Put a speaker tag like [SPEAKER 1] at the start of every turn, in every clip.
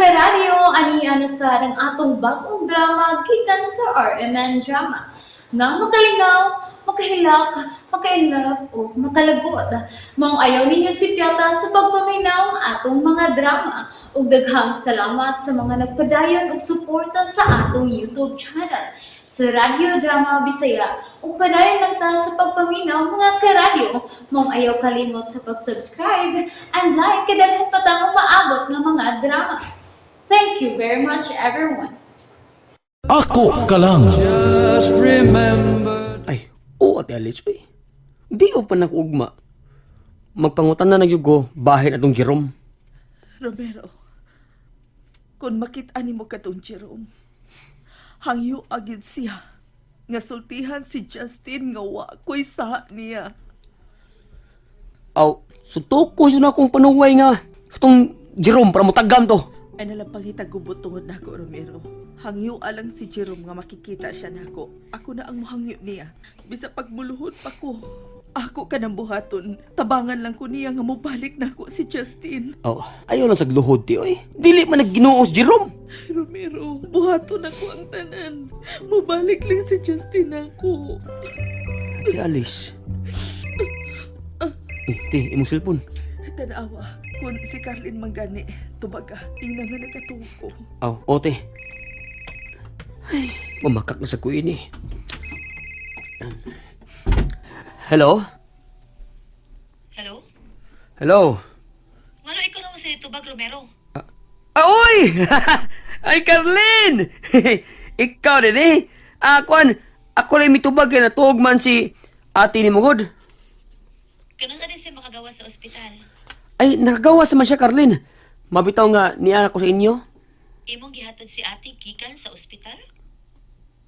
[SPEAKER 1] karadyo, aniya na sa ng atong bagong drama gikan sa RMN Drama. Nga makalingaw, makahilak, maka-inlove, o makalagod. Maong ayaw ninyo si Piata sa pagpaminaw ang atong mga drama. Ug daghang salamat sa mga nagpadayon ug suporta sa atong YouTube channel sa Radyo Drama Bisaya. Ug padayon lang ta sa pagpaminaw mga karadyo. Maong ayaw kalimot sa pag-subscribe and like kadaghan pa tang maabot nga mga drama. Thank you very much everyone.
[SPEAKER 2] Ako ka lang.
[SPEAKER 3] Just remember.
[SPEAKER 4] Ay, oo ate Alice, uy. Di ko pa nakugma. Magpangutan na nagyugo, bahin atong Jerome.
[SPEAKER 5] Romero, kung makita ni mo katong Jerome, hangyo agad siya nga sultihan si Justin nga wa ko'y sa niya.
[SPEAKER 4] Aw, sutuko yun akong panuway nga. Itong Jerome para mutagam to.
[SPEAKER 5] Ay nalang pangitagubot tungod nako, Romero. Hangyo alang si Jerome nga makikita siya nako. Ako na ang mohangyo niya. Bisa pagmuluhod pa ko. Ako ka ng buhaton. Tabangan lang ko niya nga mobalik nako si Justin.
[SPEAKER 4] Aw, ayaw lang sa gluhod ti, oy. Dili man nagginoo si Jerome.
[SPEAKER 5] Romero, buhaton ako ang tanan. Mobalik lang si Justin ako.
[SPEAKER 4] Ate Alice. Ti, imong cellphone.
[SPEAKER 5] Tanawa, kung si Carlin manggani, tubaga, ina nga nagkatuog ko.
[SPEAKER 4] Aw, ote. Ay, mamakak na sa kuin eh. Hello?
[SPEAKER 6] Hello?
[SPEAKER 4] Hello?
[SPEAKER 6] Ngano ikaw naman si Tubag Romero?
[SPEAKER 4] Uy! Ay, Carlin! Ikaw din eh. Ako lang mitubag na tuog man si ate ni Mugod.
[SPEAKER 6] Ganun na din siya makagawa sa ospital.
[SPEAKER 4] Ay, nakagawas naman siya, Carlin. Mabitaw nga niya ako sa inyo.
[SPEAKER 6] Imong gihatod si ate gikan sa ospital?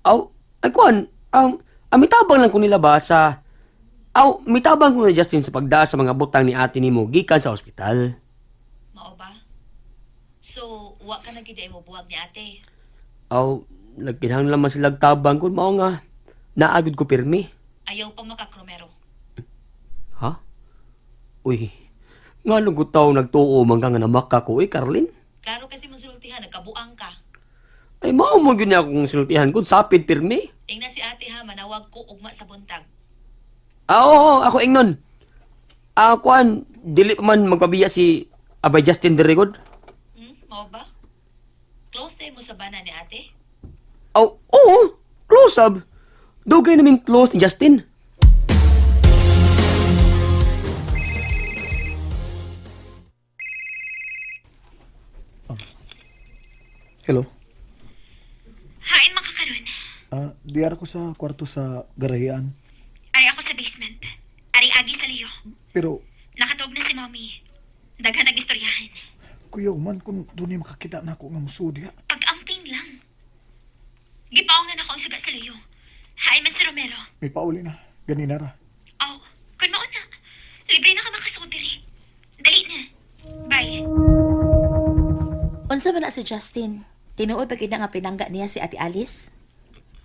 [SPEAKER 4] Aw, ay mitabang lang ko nila ba sa... mitabang ko na Justin sa pagdaas sa mga butang ni ate ni mo gikan sa ospital.
[SPEAKER 6] Mao ba? So, wa ka na gid mo buwag ni ate.
[SPEAKER 4] Nagkinahang naman silang tabang ko. Mao nga, naagod ko pirmi.
[SPEAKER 6] Ayaw pa makak Romero.
[SPEAKER 4] Ha? Uy, nga lugutaw nagtuo man ka nga namaka ko, Carlin?
[SPEAKER 6] Klaro kasi mong sultihan, nagkabuang ka.
[SPEAKER 4] Ay, mao mo yun akong sultihan ko, sapid pirmi.
[SPEAKER 6] Ingna si ate ha, manawag ko ugma sa buntag.
[SPEAKER 4] Oo, ako ingnon. Dili pa man magpabiya si Abay Justin Derigod.
[SPEAKER 6] Mao ba? Close tayo mo sa bana ni ate?
[SPEAKER 4] Oo, close up. Dugay naming close ni Justin.
[SPEAKER 3] Hello?
[SPEAKER 7] Hain makakaroon.
[SPEAKER 3] Diyar ko sa kwarto sa garahian.
[SPEAKER 7] Ay ako sa basement. Ari-agi sa liyo.
[SPEAKER 3] Pero,
[SPEAKER 7] Nakatog na si mommy. Daghan nag-istoryahan.
[SPEAKER 3] kuya man kung doon ay makakita na ako nga musudya.
[SPEAKER 7] Pag-amping lang. Gipaong na nako ang suga sa liyo. Hain man si Romero.
[SPEAKER 3] May pauli na. Ganina ra.
[SPEAKER 7] Oh, kun mao na. Libre na ka makasuot diri. Dali na. Bye.
[SPEAKER 8] Unsa man na si Justin? Tinuod pag ina nga pinangga niya si Ate Alice?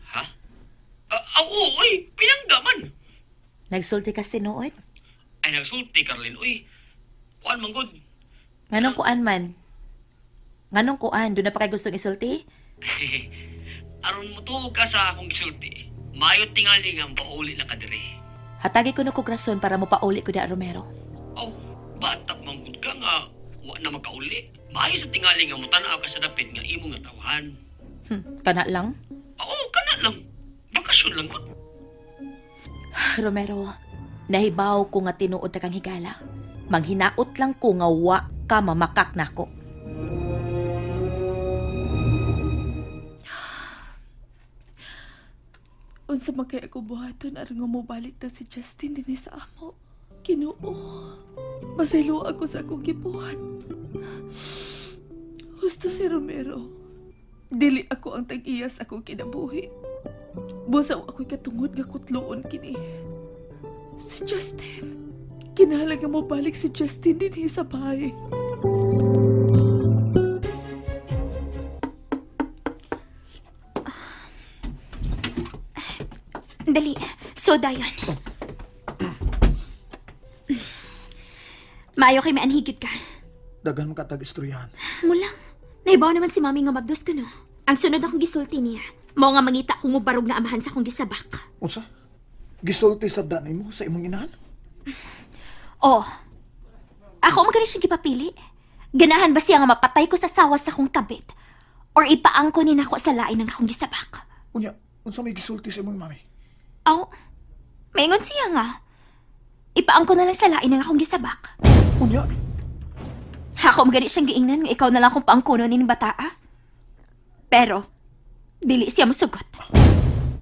[SPEAKER 4] Ha? Oo, uy, pinangga man.
[SPEAKER 8] Nagsulti ka tinuod?
[SPEAKER 4] Ay, nagsulti, Carlin, uy. Kuan man good.
[SPEAKER 8] Nganong kuan man? Nganong kuan? Doon na pa kay gustong isulti?
[SPEAKER 4] Aron mo to ka sa akong gisulti. Mayo tingali nga pauli na kadiri.
[SPEAKER 8] Hatagi ko na kog rason para mo pauli ko da Romero.
[SPEAKER 4] Batak man good ka nga. Wa na makauli. Mayo sa tingali nga mutanaw ka sa dapit nga imo nga tawahan.
[SPEAKER 8] Kana lang?
[SPEAKER 4] Oo, kana lang. Bakasyon lang ko.
[SPEAKER 8] Romero, nahibaw ko nga tinuod ta kang higala. Manghinaot lang ko nga wa ka mamakak nako.
[SPEAKER 5] Unsa man kay ako buhaton aron nga mobalik na si Justin dinhi sa amo. Ginoo. Masaylo ako sa akong gibuhat. Gusto si Romero. Dili ako ang tag-iya sa akong kinabuhi. Busaw ako'y katungod nga kutloon kini. Si Justin. Kinahanglan nga mobalik si Justin dinhi sa bahay.
[SPEAKER 7] Dali. Soda yun. Maayo kay maanhigit ka.
[SPEAKER 3] Dagan makatag istoryahan.
[SPEAKER 7] Mulang.
[SPEAKER 9] Nahibaw naman si mami nga magdos ko no. Ang sunod akong gisulti niya. Mao nga mangita kung mubarog na amahan sa akong gisabak.
[SPEAKER 3] Unsa? Gisulti sa danay mo sa imong inahan?
[SPEAKER 9] Oh, ako magani siyang gipapili. Ganahan ba siya nga mapatay ko sa sawa sa akong kabit? Or ipaangko ni nako sa lain ng akong gisabak?
[SPEAKER 3] Unya, unsa may gisulti sa imong mami?
[SPEAKER 9] Aw, maingon siya nga. Ipaangko na lang sa lain ng akong gisabak.
[SPEAKER 3] Unya,
[SPEAKER 9] Ako magani siyang giingnan nga ikaw na lang akong paangkuno ni bataa. Pero, dili siya musugot.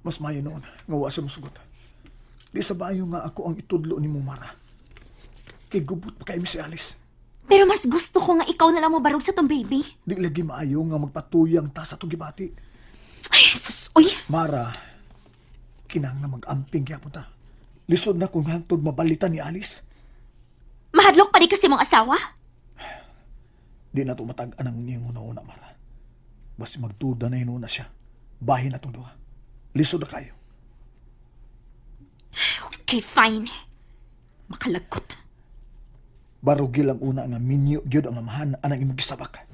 [SPEAKER 3] mas mayo noon nga wa siya mosugot. Di sa bayo nga ako ang itudlo ni Mara. Kay gubot pa kay mi si Alice.
[SPEAKER 9] Pero mas gusto ko nga ikaw na lang mabarog sa tong baby.
[SPEAKER 3] Di lagi maayo nga magpatuyang ta sa tugibati.
[SPEAKER 9] Ay, sus, uy.
[SPEAKER 3] Mara, kinang na mag-amping kaya ta. Lisod na kung hantod mabalitan ni Alice.
[SPEAKER 9] Mahadlok pa di kasi mong asawa?
[SPEAKER 3] Di na tumatag-an ang niyang una-una, Mara. Basta magtuda na yun na siya. Bahin na itong duha. Lisod na kayo.
[SPEAKER 9] Okay, fine. Makalagot.
[SPEAKER 3] Barugil ang una nga minyo gyud ang amahan anang imong gisabak.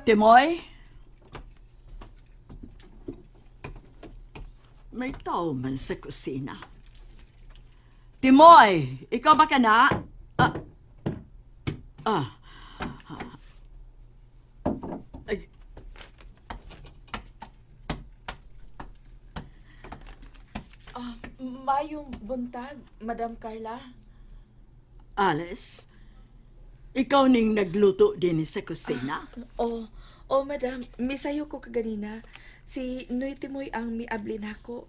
[SPEAKER 10] Timoy? May tao man sa kusina. Timoy! Ikaw ba ka na? Ay.
[SPEAKER 5] Mayong buntag, Madam Carla.
[SPEAKER 10] Alice? Ikaw ning nagluto din sa kusina?
[SPEAKER 5] Madam, misayo ko kaganina. Si Noy Timoy ang miabli nako.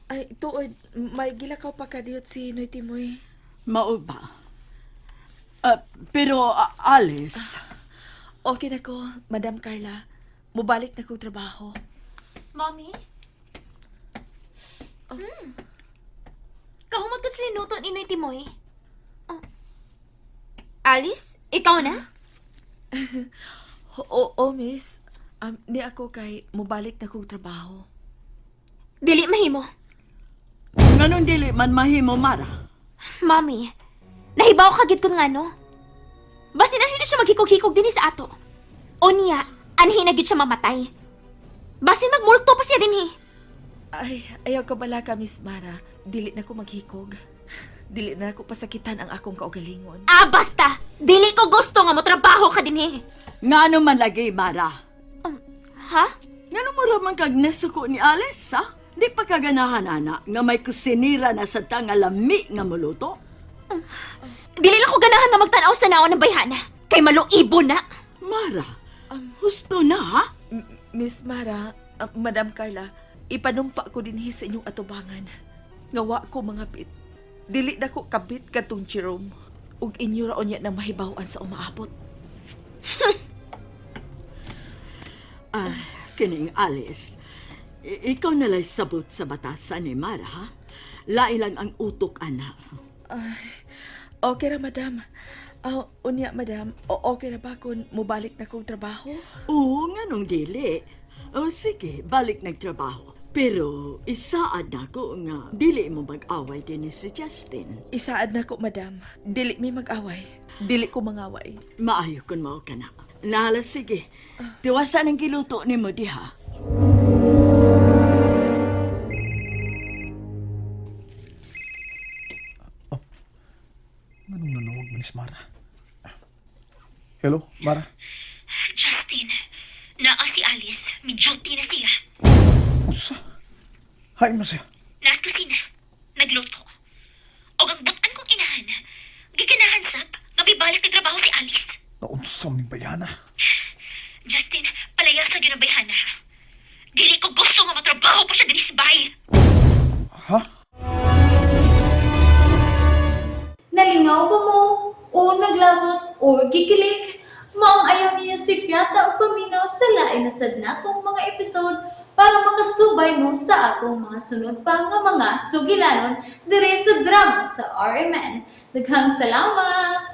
[SPEAKER 5] Ay, tuod, may gilakaw pa kadiyot si Noy Timoy.
[SPEAKER 10] Mao ba? Pero Alice...
[SPEAKER 5] Okay na ko, Madam Carla. Mubalik na kong trabaho.
[SPEAKER 9] Mommy? Kahumot ka sa linuto ni Noy Timoy. Alice, ikaw na?
[SPEAKER 5] Miss. Ni ako kay mubalik na kong trabaho.
[SPEAKER 9] Dili mahimo.
[SPEAKER 10] Nganong dili man mahimo, Mara?
[SPEAKER 9] Mommy, nahibaw ka gid kun ngano. Basta na siya maghikog-hikog din sa ato. O niya, anhin na gid siya mamatay. Basta magmulto pa siya din
[SPEAKER 5] Ay, ayaw ka bala ka, Miss Mara. Dili na ko maghikog. Dili na ako pasakitan ang akong kaugalingon.
[SPEAKER 9] Basta! Dili ko gusto nga mo trabaho ka din
[SPEAKER 10] Ngano man lagi, Mara?
[SPEAKER 9] Ha?
[SPEAKER 10] Ngano mo lamang kag nasuko ni Alice, ha? Di pa kaganahan, ana, nga may kusinira na sa tanga lami nga muluto?
[SPEAKER 9] Dili lang ko ganahan na magtanaw sa naon ng bayhana. Kay maluibo na.
[SPEAKER 10] Mara, husto na, ha?
[SPEAKER 5] Miss Mara, Madam Carla, ipanumpa ko din sa inyong atubangan. Ngawa ko mga pit. Dili na ko kabit katong Jerome. Ug inyo raon niya na mahibawan sa umaabot.
[SPEAKER 10] Kining Alice, ikaw nalay sabot sa batasan ni Mara, ha? Lain lang ang utok, ana.
[SPEAKER 5] Okay ra, Madam. Unya, Madam, okay ra ba kung mubalik na kong trabaho?
[SPEAKER 10] Oo, nganong dili. Sige, balik nagtrabaho. Pero isaad na ko nga dili mo mag-away din ni si Justin.
[SPEAKER 5] Isaad na ko, Madam. Dili mi mag-away. Dili ko mangaway.
[SPEAKER 10] Maayo kun mao ka na. Nahala, sige. Tiwasan ang kiluto ni mo diha.
[SPEAKER 3] Anong nanawag mo ni Mara? Hello, Mara?
[SPEAKER 7] Justin, naa si Alice. May duty na siya.
[SPEAKER 3] Unsa? Hay mo siya.
[SPEAKER 7] Last kusina, nagluto. O ang butan kong inahan, giganahan sab, nga may balik na trabaho si Alice.
[SPEAKER 3] Naunsa mo ni Bayana?
[SPEAKER 7] Justin, palayasan yun ang bayhana. Dili ko gusto nga matrabaho pa siya din sa bahay.
[SPEAKER 3] Ha?
[SPEAKER 1] Nalingaw ba mo? O naglagot? O gikilig? Maong ayaw niya si Piata o paminaw sa lain na sad natong mga episode para makasubay mo sa atong mga sunod pa nga mga sugilanon dire sa drama sa RMN. Daghang salamat!